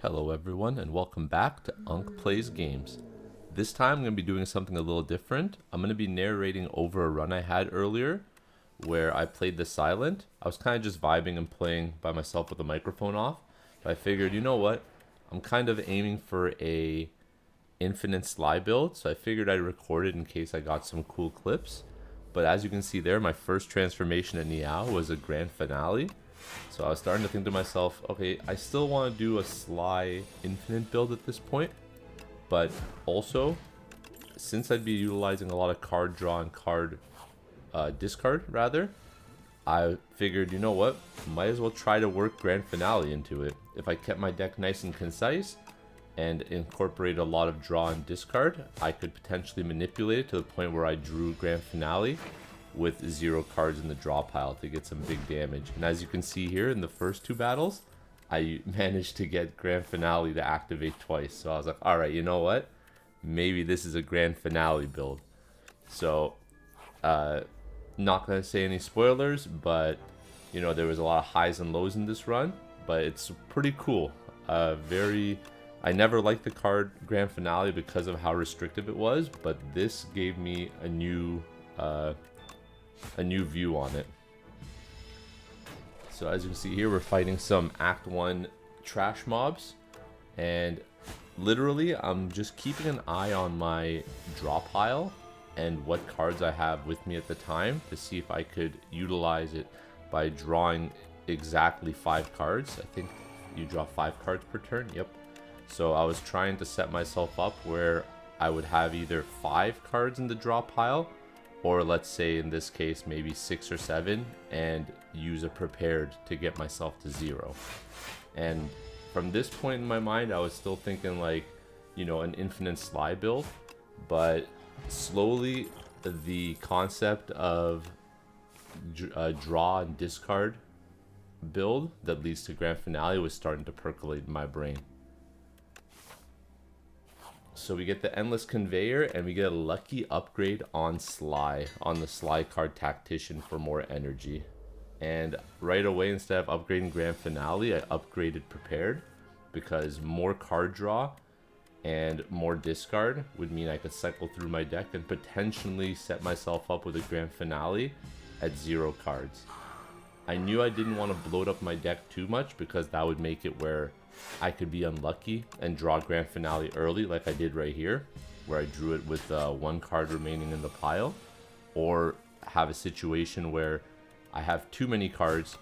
Hello everyone and welcome back to Unk Plays Games. This time I'm going to be doing something a little different. I'm going to be narrating over a run I had earlier where I played the silent. I was kind of just vibing and playing by myself with the microphone off. But I figured, you know what? I'm kind of aiming for a infinite sly build, so I figured I'd record it in case I got some cool clips. But as you can see there, my first transformation at Niao was a grand finale. So I was starting to think to myself, okay, I still want to do a sly infinite build at this point, but also, since I'd be utilizing a lot of card draw and card discard rather, I figured, you know what, might as well try to work grand finale into it. If I kept my deck nice and concise and incorporate a lot of draw and discard, I could potentially manipulate it to the point where I drew grand finale with 0 cards in the draw pile to get some big damage. And as you can see here in the first 2 battles, I managed to get grand finale to activate twice. So I was like, alright, you know what? Maybe this is a grand finale build. So, not going to say any spoilers, but, you know, there was a lot of highs and lows in this run. But it's pretty cool. I never liked the card grand finale because of how restrictive it was, but this gave me a new view on it. So as you can see here, we're fighting some Act 1 trash mobs, and literally I'm just keeping an eye on my draw pile and what cards I have with me at the time to see if I could utilize it by drawing exactly 5 cards. I think you draw 5 cards per turn. Yep. So I was trying to set myself up where I would have either 5 cards in the draw pile, or let's say in this case maybe 6 or 7, and use a prepared to get myself to 0. And from this point in my mind, I was still thinking like, you know, an infinite sly build, but slowly the concept of draw and discard build that leads to grand finale was starting to percolate in my brain. So we get the Endless Conveyor, and we get a lucky upgrade on Sly, on the Sly card Tactician for more energy. And right away, instead of upgrading Grand Finale, I upgraded Prepared, because more card draw and more discard would mean I could cycle through my deck and potentially set myself up with a Grand Finale at 0 cards. I knew I didn't want to bloat up my deck too much, because that would make it where I could be unlucky and draw grand finale early, like I did right here, where I drew it with 1 card remaining in the pile, or have a situation where I have too many cards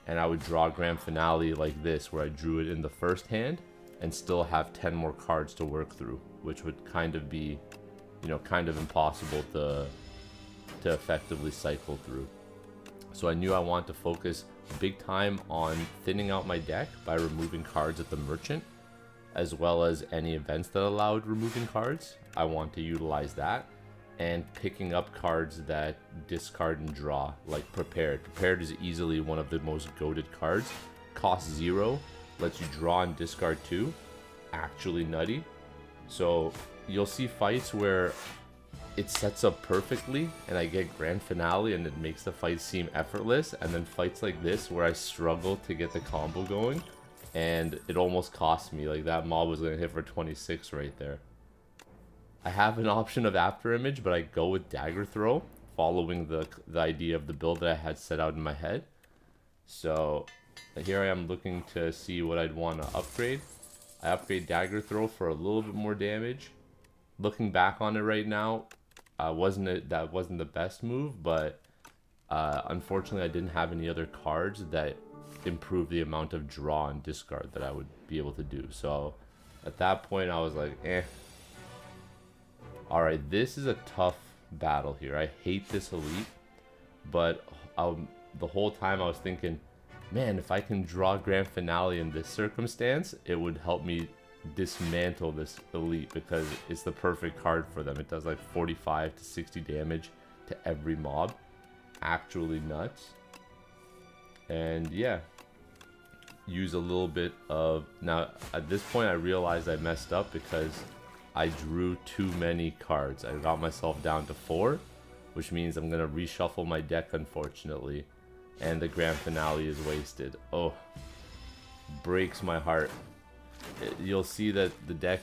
and I would draw grand finale like this, where I drew it in the first hand and still have 10 more cards to work through, which would kind of be, you know, kind of impossible to effectively cycle through. So I knew I wanted to focus big time on thinning out my deck by removing cards at the merchant, as well as any events that allowed removing cards. I want to utilize that, and picking up cards that discard and draw, like Prepared. Prepared is easily one of the most goated cards. Costs 0, lets you draw and discard 2. Actually nutty. So you'll see fights where it sets up perfectly and I get grand finale and it makes the fight seem effortless, and then fights like this where I struggle to get the combo going and it almost cost me. Like, that mob was going to hit for 26 right there. I have an option of After Image, but I go with Dagger Throw, following the idea of the build that I had set out in my head. So here I am looking to see what I'd want to upgrade. I upgrade Dagger Throw for a little bit more damage. Looking back on it right now, that wasn't the best move, but unfortunately I didn't have any other cards that improve the amount of draw and discard that I would be able to do. So at that point I was like, alright, this is a tough battle here. I hate this elite, but the whole time I was thinking, man, if I can draw grand finale in this circumstance, it would help me dismantle this elite, because it's the perfect card for them. It does like 45 to 60 damage to every mob. Actually nuts. And yeah, use a little bit of, now at this point I realized I messed up because I drew too many cards. I got myself down to 4, which means I'm gonna reshuffle my deck, unfortunately, and the grand finale is wasted. Oh, breaks my heart. you'll see that the deck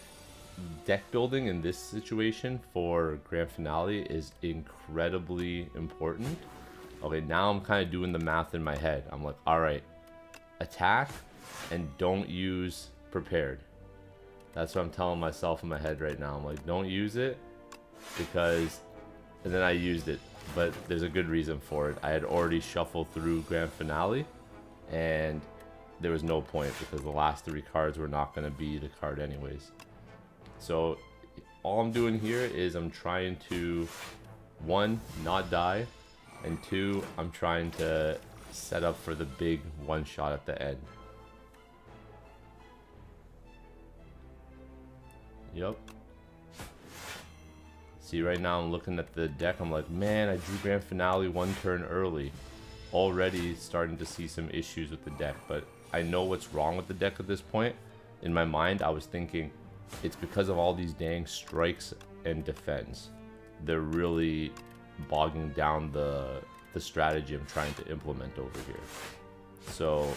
building in this situation for Grand Finale is incredibly important. Okay, now I'm kind of doing the math in my head. I'm like, all right, attack and don't use prepared. That's what I'm telling myself in my head right now. I'm like, don't use it because, and then I used it, but there's a good reason for it. I had already shuffled through Grand Finale and there was no point because the last 3 cards were not going to be the card anyways. So all I'm doing here is I'm trying to, 1, not die, and 2, I'm trying to set up for the big one shot at the end. Yep. See, right now I'm looking at the deck, I'm like, man, I drew Grand Finale 1 turn early. Already starting to see some issues with the deck, but I know what's wrong with the deck at this point. In my mind, I was thinking, it's because of all these dang strikes and defends. They're really bogging down the strategy I'm trying to implement over here. So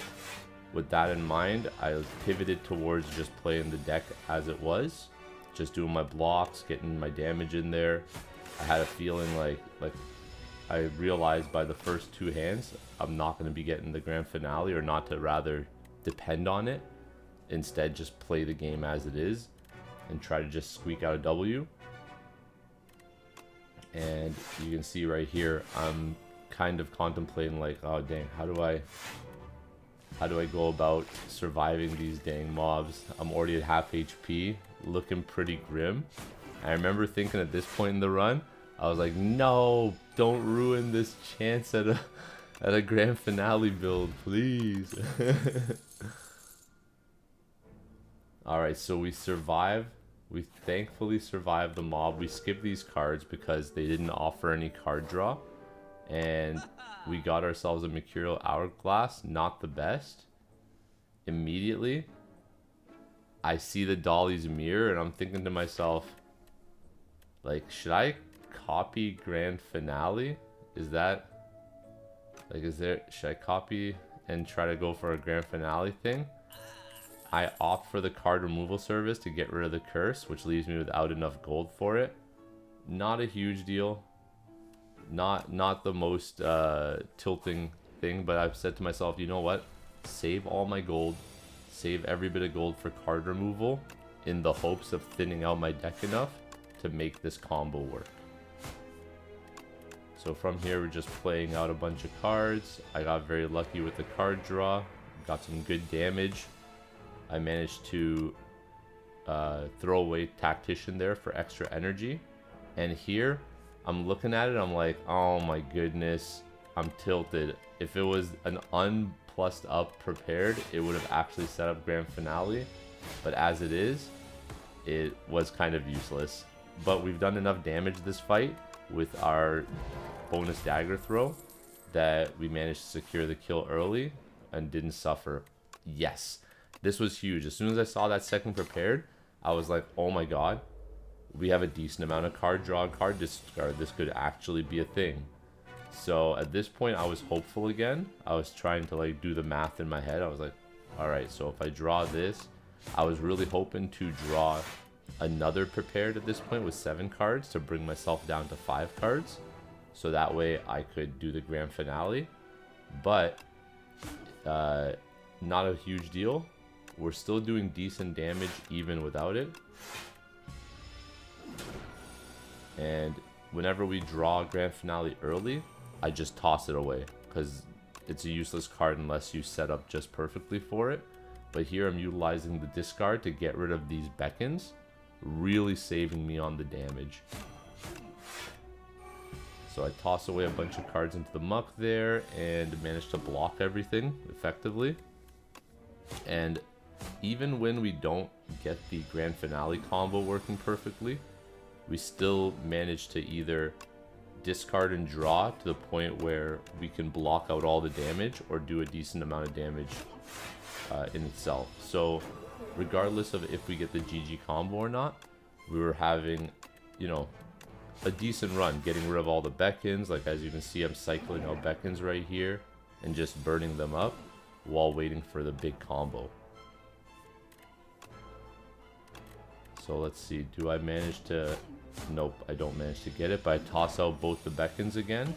with that in mind, I pivoted towards just playing the deck as it was, just doing my blocks, getting my damage in there. I had a feeling like I realized by the first 2 hands I'm not going to be getting the Grand Finale, or not to rather depend on it, instead just play the game as it is and try to just squeak out a W. And you can see right here I'm kind of contemplating like, oh dang, how do I go about surviving these dang mobs? I'm already at half HP, looking pretty grim. I remember thinking at this point in the run, I was like, no, don't ruin this chance at a Grand Finale build, please. Alright, so we survived. We thankfully survived the mob. We skipped these cards because they didn't offer any card draw. And we got ourselves a Mercurial Hourglass, not the best. Immediately, I see the Dolly's Mirror and I'm thinking to myself, like, should I copy Grand Finale? Is that, like, should I copy and try to go for a Grand Finale thing? I opt for the card removal service to get rid of the curse, which leaves me without enough gold for it. Not a huge deal. Not the most tilting thing, but I've said to myself, you know what? Save all my gold, save every bit of gold for card removal in the hopes of thinning out my deck enough to make this combo work. So from here, we're just playing out a bunch of cards. I got very lucky with the card draw, got some good damage. I managed to throw away Tactician there for extra energy. And here, I'm looking at it, I'm like, oh my goodness, I'm tilted. If it was an unplussed up prepared, it would have actually set up Grand Finale. But as it is, it was kind of useless. But we've done enough damage this fight with our bonus dagger throw that we managed to secure the kill early and didn't suffer. Yes, this was huge. As soon as I saw that second prepared, I was like, oh my god, we have a decent amount of card draw and card discard. This could actually be a thing. So at this point, I was hopeful again. I was trying to like do the math in my head. I was like, all right, so if I draw this, I was really hoping to draw another prepared at this point with 7 cards to bring myself down to 5 cards. So that way I could do the Grand Finale. But not a huge deal. We're still doing decent damage even without it. And whenever we draw Grand Finale early, I just toss it away because it's a useless card unless you set up just perfectly for it. But here I'm utilizing the discard to get rid of these beckons, really saving me on the damage. So I toss away a bunch of cards into the muck there and manage to block everything effectively. And even when we don't get the Grand Finale combo working perfectly, we still manage to either discard and draw to the point where we can block out all the damage or do a decent amount of damage in itself. So regardless of if we get the GG combo or not, we were having, you know, a decent run, getting rid of all the beckons. Like as you can see, I'm cycling out beckons right here and just burning them up while waiting for the big combo. So let's see. Do I manage to... Nope, I don't manage to get it, but I toss out both the beckons again.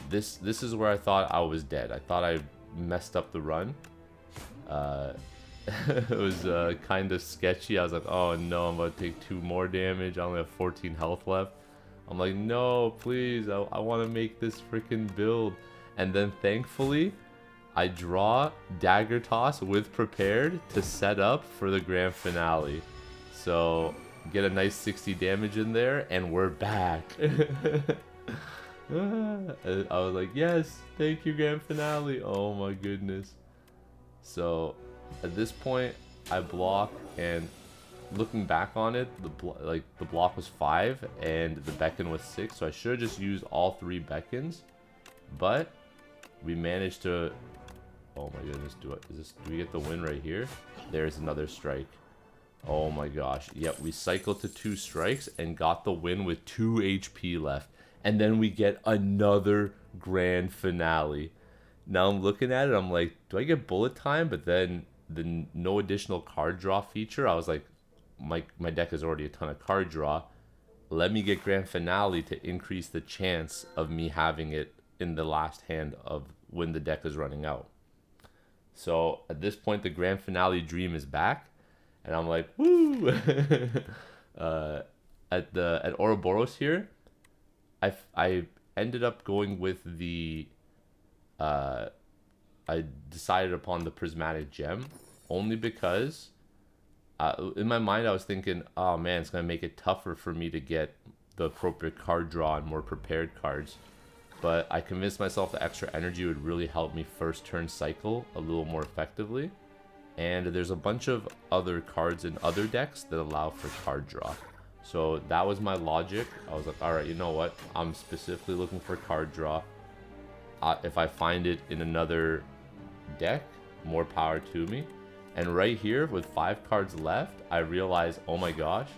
This is where I thought I was dead. I thought I messed up the run. It was kind of sketchy. I was like, oh no, I'm about to take 2 more damage. I only have 14 health left. I'm like, no, please, I want to make this freaking build. And then thankfully, I draw Dagger Toss with Prepared to set up for the grand finale. So, get a nice 60 damage in there, and we're back. I was like, yes, thank you, grand finale. Oh my goodness. So, at this point, I block, and looking back on it, the block was 5 and the beckon was 6, so I should have just used all 3 beckons, but we managed to... Oh my goodness, do we get the win right here? There's another strike. Oh my gosh. Yep, we cycled to 2 strikes and got the win with 2 HP left. And then we get another grand finale. Now I'm looking at it, I'm like, do I get bullet time? But then the no additional card draw feature, I was like, my deck is already a ton of card draw. Let me get grand finale to increase the chance of me having it in the last hand of when the deck is running out. So at this point, the grand finale dream is back, and I'm like, woo! At Ouroboros here, I ended up going with the I decided upon the prismatic gem only because in my mind I was thinking, oh man, it's gonna make it tougher for me to get the appropriate card draw and more prepared cards. But I convinced myself the extra energy would really help me first turn cycle a little more effectively. And there's a bunch of other cards in other decks that allow for card draw. So that was my logic. I was like, alright, you know what? I'm specifically looking for card draw. If I find it in another deck, more power to me. And right here, with 5 cards left, I realized, oh my gosh,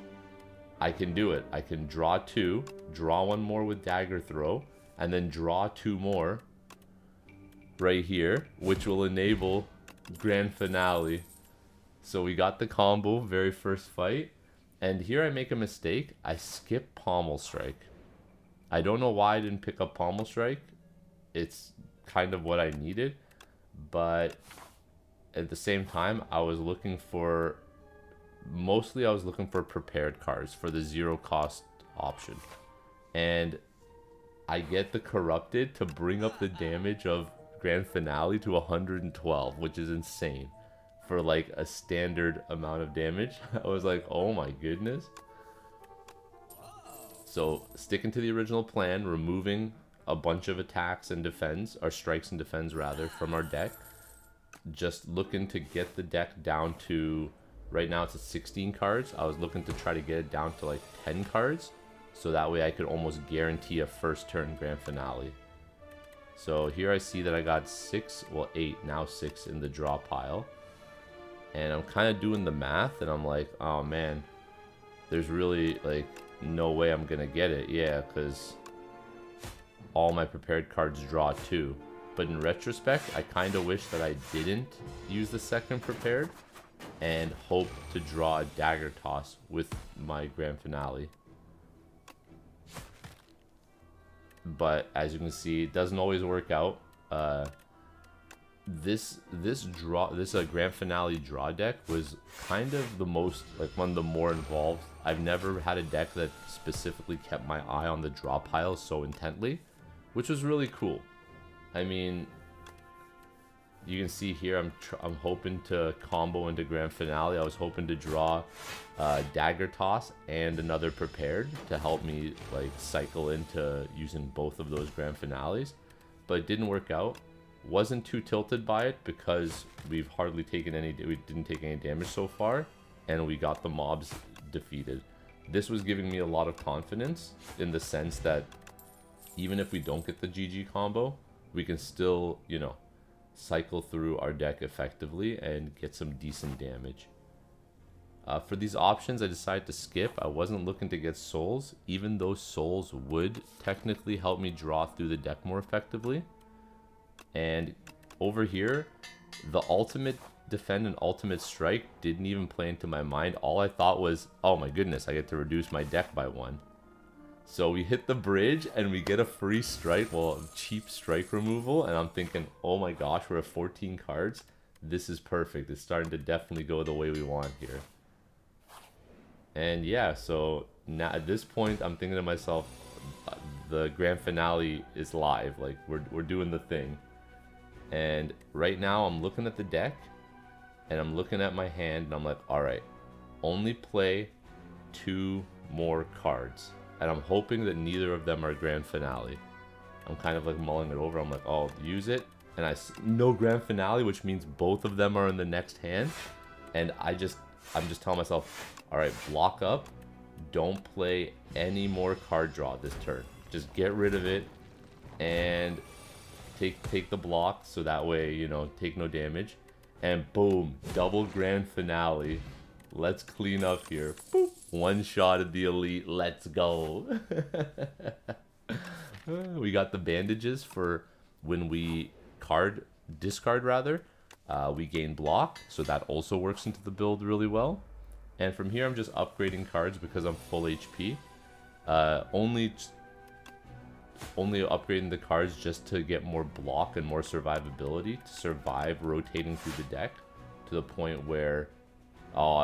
I can do it. I can draw 2, draw 1 more with Dagger Throw, and then draw 2 more right here, which will enable grand finale. So we got the combo very first fight, and here I make a mistake. I skip Pommel Strike. I don't know why I didn't pick up Pommel Strike. It's kind of what I needed, but at the same time I was looking for prepared cards for the 0 cost option, and I get the Corrupted to bring up the damage of grand finale to 112, which is insane for like a standard amount of damage. I was like, oh my goodness. So sticking to the original plan, removing a bunch of attacks and defense, or strikes and defense rather, from our deck. Just looking to get the deck down to, right now it's at 16 cards. I was looking to try to get it down to like 10 cards. So that way I could almost guarantee a first turn grand finale. So here I see that I got 8, now 6 in the draw pile. And I'm kind of doing the math, and I'm like, oh man, there's really like no way I'm gonna get it. Yeah, because all my prepared cards draw 2. But in retrospect, I kind of wish that I didn't use the second prepared and hope to draw a Dagger Toss with my grand finale. But as you can see, it doesn't always work out. This grand finale draw deck was kind of the most, like, one of the more involved. I've never had a deck that specifically kept my eye on the draw pile so intently, which was really cool. I mean, you can see here I'm hoping to combo into grand finale. I was hoping to draw Dagger Toss and another prepared to help me like cycle into using both of those grand finales, but it didn't work out. Wasn't too tilted by it because we didn't take any damage so far, and we got the mobs defeated. This was giving me a lot of confidence in the sense that even if we don't get the GG combo, we can still, you know, cycle through our deck effectively and get some decent damage. For these options, I decided to skip. I wasn't looking to get souls, even though souls would technically help me draw through the deck more effectively. And over here, the ultimate defend and ultimate strike didn't even play into my mind. All I thought was, oh my goodness, I get to reduce my deck by 1. So we hit the bridge and we get a free strike, well, cheap strike removal, and I'm thinking, oh my gosh, we're at 14 cards. This is perfect. It's starting to definitely go the way we want here. And yeah, so now at this point, I'm thinking to myself, the grand finale is live. Like, we're doing the thing. And right now, I'm looking at the deck, and I'm looking at my hand, and I'm like, all right, only play 2 more cards. And I'm hoping that neither of them are grand finale. I'm kind of like mulling it over. I'm like, oh, use it. And no grand finale, which means both of them are in the next hand. And I'm just telling myself, all right, block up. Don't play any more card draw this turn. Just get rid of it and take the block, so that way, you know, take no damage. And boom, double grand finale. Let's clean up here. Boop. One shot at the elite. Let's go. We got the bandages for when we discard rather. We gain block, so that also works into the build really well. And from here, I'm just upgrading cards because I'm full HP. Only upgrading the cards just to get more block and more survivability, to survive rotating through the deck to the point where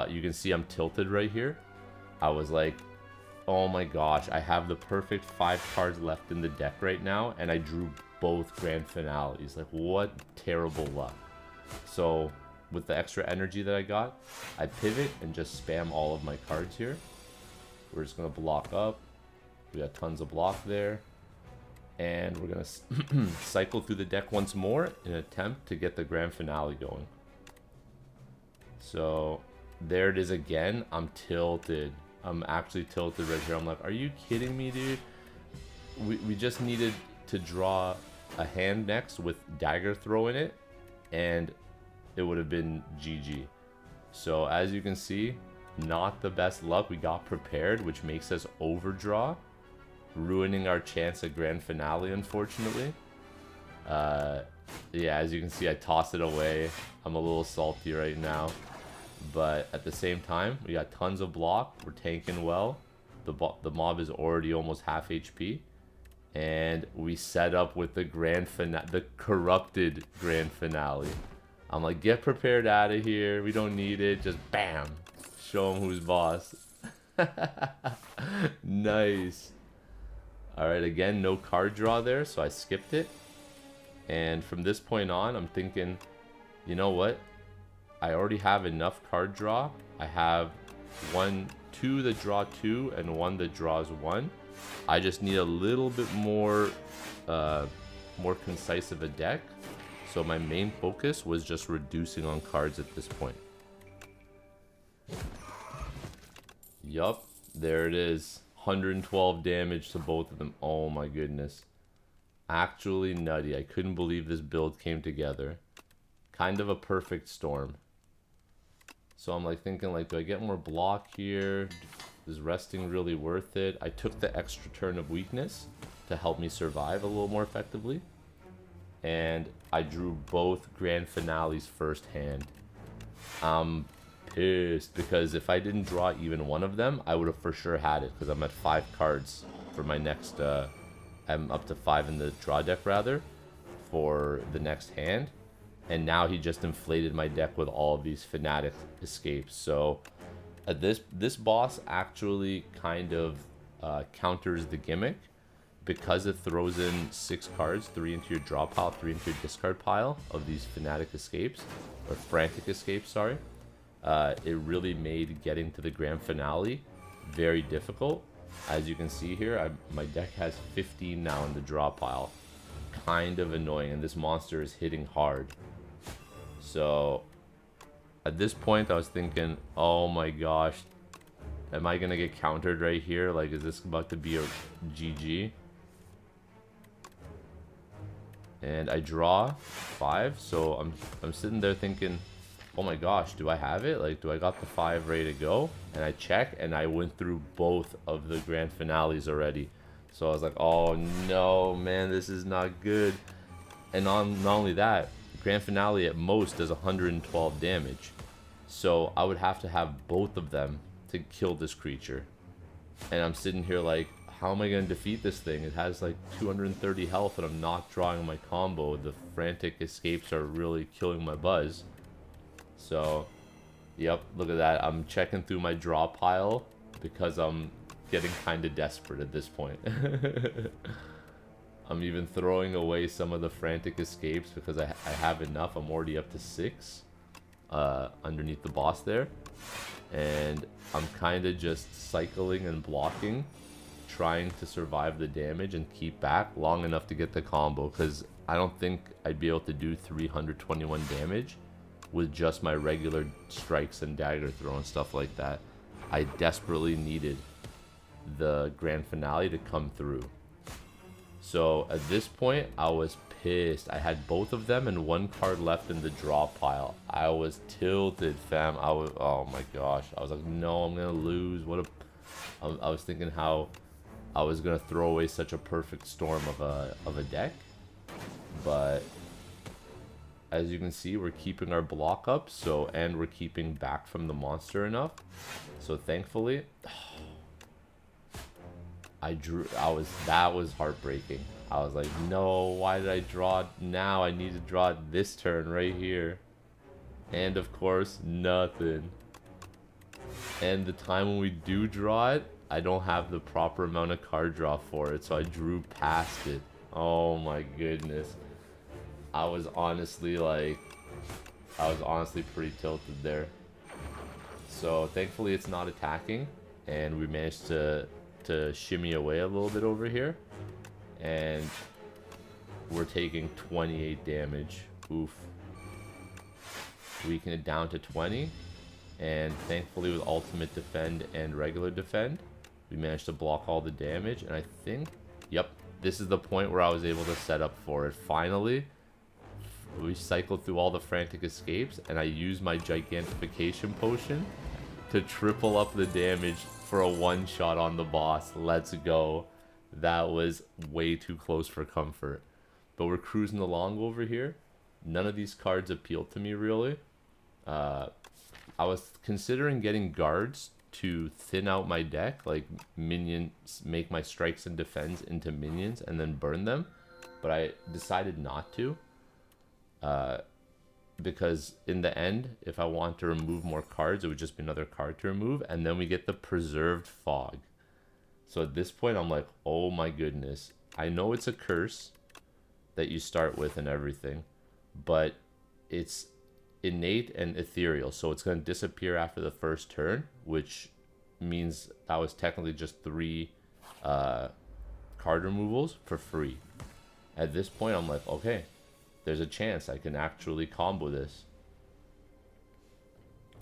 you can see I'm tilted right here. I was like, oh my gosh, I have the perfect 5 cards left in the deck right now, and I drew both grand finales. Like, what terrible luck. So with the extra energy that I got, I pivot and just spam all of my cards here. We're just going to block up. We got tons of block there. And we're going to cycle through the deck once more in an attempt to get the grand finale going. So there it is again. I'm tilted. I'm actually tilted right here. I'm like, are you kidding me, dude? We just needed to draw a hand next with dagger throw in it, and it would have been GG. So as you can see, not the best luck. We got prepared, which makes us overdraw, ruining our chance at grand finale, unfortunately. Yeah, as you can see, I tossed it away. I'm a little salty right now, but at the same time, we got tons of block. We're tanking well. The mob is already almost half HP, and we set up with the grand finale, the corrupted grand finale. I'm like, get prepared out of here. We don't need it. Just bam, show them who's boss. Nice. All right, again, no card draw there, so I skipped it. And from this point on, I'm thinking, you know what? I already have enough card draw. I have 2 that draw 2 and 1 that draws 1. I just need a little bit more concise of a deck. So my main focus was just reducing on cards at this point. Yup, there it is. 112 damage to both of them. Oh my goodness. Actually nutty. I couldn't believe this build came together. Kind of a perfect storm. So I'm like thinking, like, do I get more block here? Is resting really worth it? I took the extra turn of weakness to help me survive a little more effectively. And I drew both grand finales firsthand. I'm pissed because if I didn't draw even one of them, I would have for sure had it, because I'm at 5 cards for my next I'm up to 5 in the draw deck rather for the next hand. And now he just inflated my deck with all of these fanatic escapes. So this boss actually kind of counters the gimmick, because it throws in 6 cards, 3 into your draw pile, 3 into your discard pile of these fanatic escapes, or frantic escapes, sorry. It really made getting to the grand finale very difficult. As you can see here, my deck has 15 now in the draw pile. Kind of annoying, and this monster is hitting hard. So at this point, I was thinking, oh my gosh, am I gonna get countered right here? Like, is this about to be a GG? And I draw 5, so I'm sitting there thinking, oh my gosh, do I have it? Like, do I got the 5 ready to go? And I check, and I went through both of the grand finales already. So I was like, oh no, man, this is not good. And not only that, Grand Finale at most does 112 damage. So I would have to have both of them to kill this creature. And I'm sitting here like, how am I going to defeat this thing? It has like 230 health and I'm not drawing my combo. The frantic escapes are really killing my buzz. So, yep, look at that. I'm checking through my draw pile because I'm getting kind of desperate at this point. I'm even throwing away some of the frantic escapes because I have enough. I'm already up to 6 underneath the boss there. And I'm kind of just cycling and blocking, trying to survive the damage and keep back long enough to get the combo, because I don't think I'd be able to do 321 damage with just my regular strikes and dagger throw and stuff like that. I desperately needed the Grand Finale to come through. So at this point, I was pissed. I had both of them and 1 card left in the draw pile. I was tilted, fam. Oh my gosh. I was like, no, I'm gonna lose. I was thinking how I was gonna throw away such a perfect storm of a deck. But as you can see, we're keeping our block up, and we're keeping back from the monster enough. So thankfully, that was heartbreaking. I was like, no, why did I draw it now? I need to draw it this turn right here. And of course, nothing. And the time when we do draw it, I don't have the proper amount of card draw for it, so I drew past it. Oh my goodness. I was honestly pretty tilted there. So thankfully it's not attacking, and we managed to shimmy away a little bit over here, and we're taking 28 damage. Oof. Weaken it down to 20, and thankfully with ultimate defend and regular defend, we managed to block all the damage. And I think, yep, this is the point where I was able to set up for it. Finally, we cycled through all the frantic escapes, and I used my gigantification potion to triple up the damage for a one-shot on the boss. Let's go. That was way too close for comfort. But we're cruising along over here. None of these cards appealed to me, really. I was considering getting guards to thin out my deck, like minions, make my strikes and defense into minions and then burn them. But I decided not to. Because in the end, if I want to remove more cards, it would just be another card to remove, and then we get the preserved fog. So at this point, I'm like, oh my goodness. I know it's a curse that you start with and everything, but it's innate and ethereal, so it's going to disappear after the first turn, which means that was technically just 3 card removals for free. At this point, I'm like, okay, there's a chance I can actually combo this.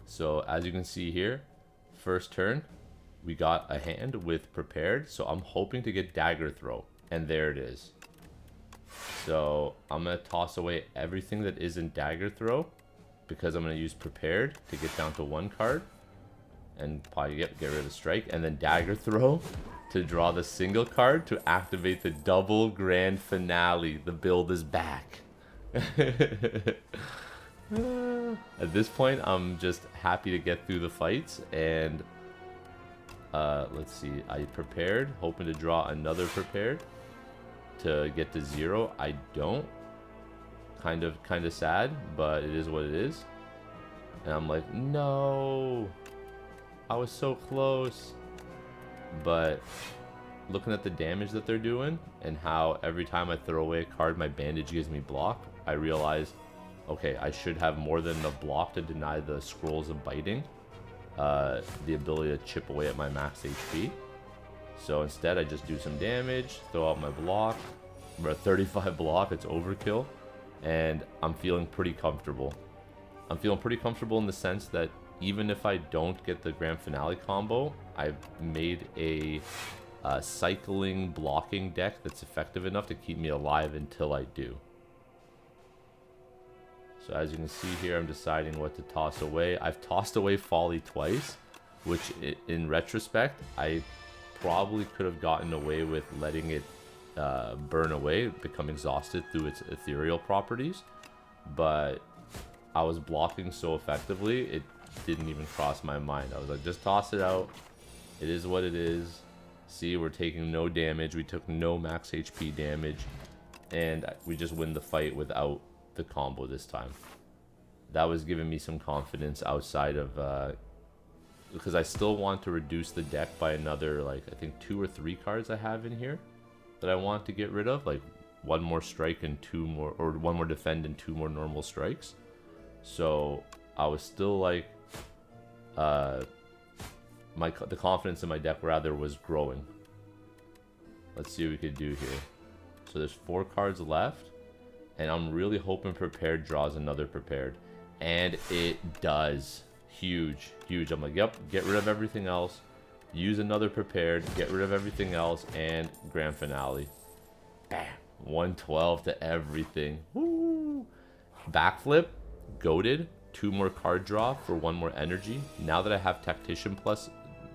So as you can see here, first turn, we got a hand with prepared. So I'm hoping to get dagger throw, and there it is. So I'm going to toss away everything that isn't dagger throw, because I'm going to use prepared to get down to 1 card, and probably get rid of the strike, and then dagger throw to draw the single card to activate the double Grand Finale. The build is back. At this point, I'm just happy to get through the fights, and let's see, I prepared, hoping to draw another prepared to get to 0. I don't. Kind of sad, but it is what it is. And I'm like, no, I was so close. But looking at the damage that they're doing and how every time I throw away a card, my bandage gives me block, I realized, okay, I should have more than enough block to deny the scrolls of biting, the ability to chip away at my max HP. So instead, I just do some damage, throw out my block. We're at 35 block, it's overkill, and I'm feeling pretty comfortable. I'm feeling pretty comfortable in the sense that even if I don't get the Grand Finale combo, I've made a cycling blocking deck that's effective enough to keep me alive until I do. So as you can see here, I'm deciding what to toss away. I've tossed away Folly twice, which in retrospect, I probably could have gotten away with letting it burn away, become exhausted through its ethereal properties. but I was blocking so effectively, it didn't even cross my mind. I was like, just toss it out. It is what it is. See, we're taking no damage. We took no max HP damage. And we just win the fight without the combo this time. That was giving me some confidence outside of... because I still want to reduce the deck by another, like, I think 2 or 3 cards I have in here that I want to get rid of. Like, 1 more strike and 2 more... Or 1 more defend and 2 more normal strikes. So, I was still, like... the confidence in my deck, rather, was growing. Let's see what we could do here. So, there's 4 cards left. And I'm really hoping Prepared draws another Prepared. And it does. Huge, huge. I'm like, yep, get rid of everything else. Use another Prepared. Get rid of everything else. And Grand Finale. Bam. 112 to everything. Woo. Backflip. Goated. 2 more card draw for 1 more energy. Now that I have Tactician Plus,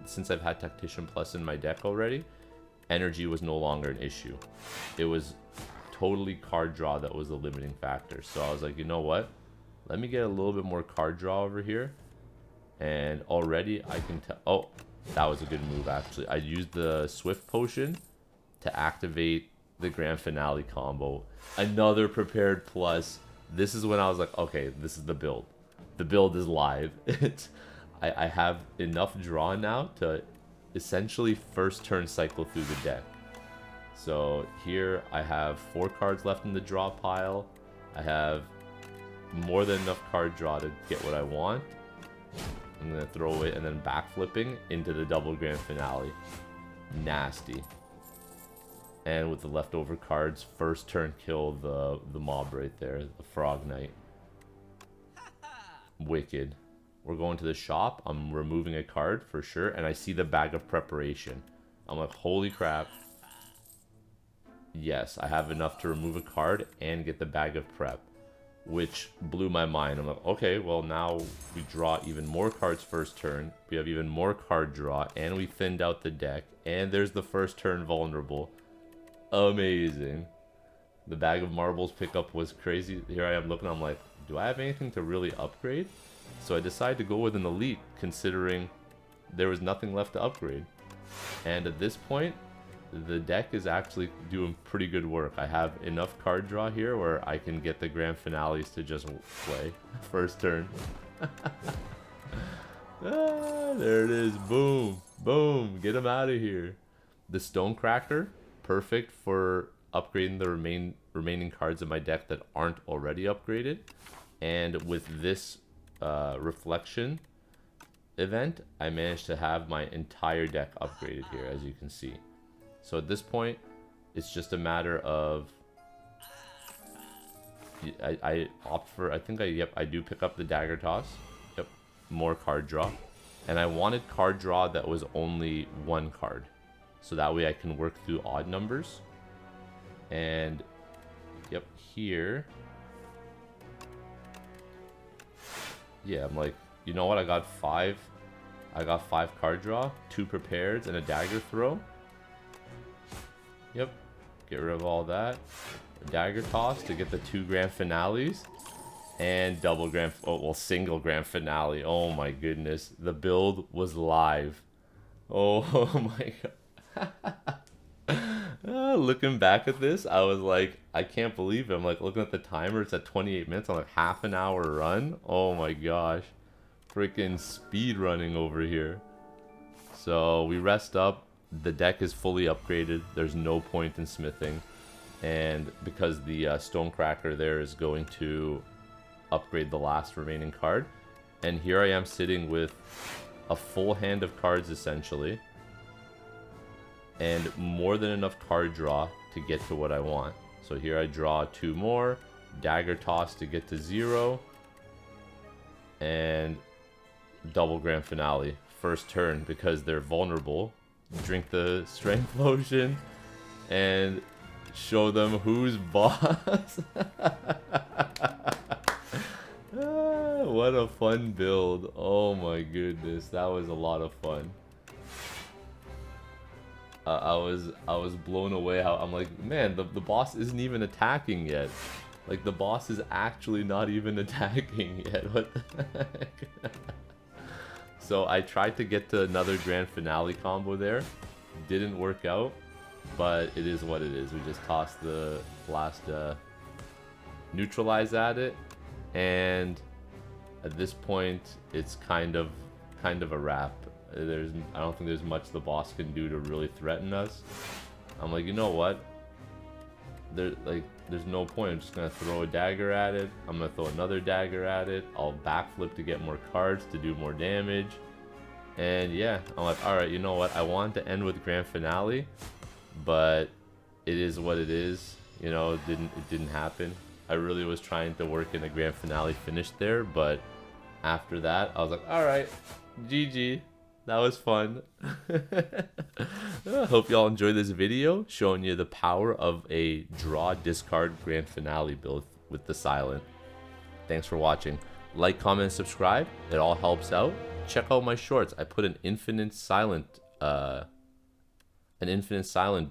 since I've had Tactician Plus in my deck already, energy was no longer an issue. It was totally card draw that was the limiting factor. So I was like, you know what? Let me get a little bit more card draw over here. And already I can tell... Oh, that was a good move, actually. I used the Swift Potion to activate the Grand Finale combo. Another Prepared Plus. This is when I was like, okay, this is the build. The build is live. I have enough draw now to essentially first turn cycle through the deck. So here I have 4 cards left in the draw pile. I have more than enough card draw to get what I want. I'm going to throw it and then backflipping into the double Grand Finale. Nasty. And with the leftover cards, first turn kill the mob right there, the Frog Knight. Wicked. We're going to the shop. I'm removing a card for sure, and I see the Bag of Preparation. I'm like, holy crap. Yes, I have enough to remove a card and get the Bag of Prep, which blew my mind. I'm like, okay, well now we draw even more cards first turn. We have even more card draw, and we thinned out the deck, and there's the first turn vulnerable. Amazing. The Bag of Marbles pickup was crazy. Here I am looking, I'm like, do I have anything to really upgrade? So I decided to go with an Elite, considering there was nothing left to upgrade. And at this point, the deck is actually doing pretty good work. I have enough card draw here where I can get the Grand Finales to just play first turn. There it is. Boom. Boom. Get him out of here. The Stonecracker, perfect for upgrading the remaining cards in my deck that aren't already upgraded. And with this Reflection event, I managed to have my entire deck upgraded here, as you can see. So at this point, it's just a matter of I opt for, I think I do pick up the Dagger Toss. Yep, more card draw. And I wanted card draw that was only 1 card. So that way I can work through odd numbers. And yep, here. Yeah, I'm like, you know what? I got 5 card draw, 2 prepared, and a dagger throw. Yep. Get rid of all that. Dagger toss to get the 2 grand finales. And double grand... Oh, well, single grand finale. Oh my goodness. The build was live. Oh my god. Looking back at this, I was like, I can't believe it. I'm like looking at the timer. It's at 28 minutes. I'm like, half an hour run. Oh my gosh. Freaking speed running over here. So we rest up. The deck is fully upgraded. There's no point in smithing. And because the Stonecracker there is going to upgrade the last remaining card. And here I am sitting with a full hand of cards essentially. And more than enough card draw to get to what I want. So here I draw 2 more. Dagger toss to get to 0. And double grand finale. First turn because they're vulnerable. Drink the strength potion. And show them who's boss. What a fun build. Oh my goodness. That was a lot of fun. I was blown away how I'm like, man, the boss isn't even attacking yet. Like, the boss is actually not even attacking yet. What the heck? So I tried to get to another grand finale combo there. Didn't work out, but it is what it is. We just tossed the last neutralize at it, and at this point it's kind of a wrap. I don't think there's much the boss can do to really threaten us. I'm like, you know what? There's no point. I'm just gonna throw a dagger at it. I'm gonna throw another dagger at it. I'll backflip to get more cards to do more damage. And yeah, I'm like, alright, you know what? I wanted to end with grand finale, but it is what it is. You know, it didn't happen. I really was trying to work in a grand finale finish there, but after that, I was like, alright, GG. That was fun. I hope y'all enjoyed this video showing you the power of a draw discard grand finale build with the silent. Thanks for watching. Like, comment, and subscribe. It all helps out. Check out my shorts. I put an infinite silent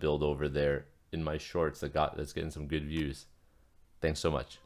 build over there in my shorts that's getting some good views. Thanks so much.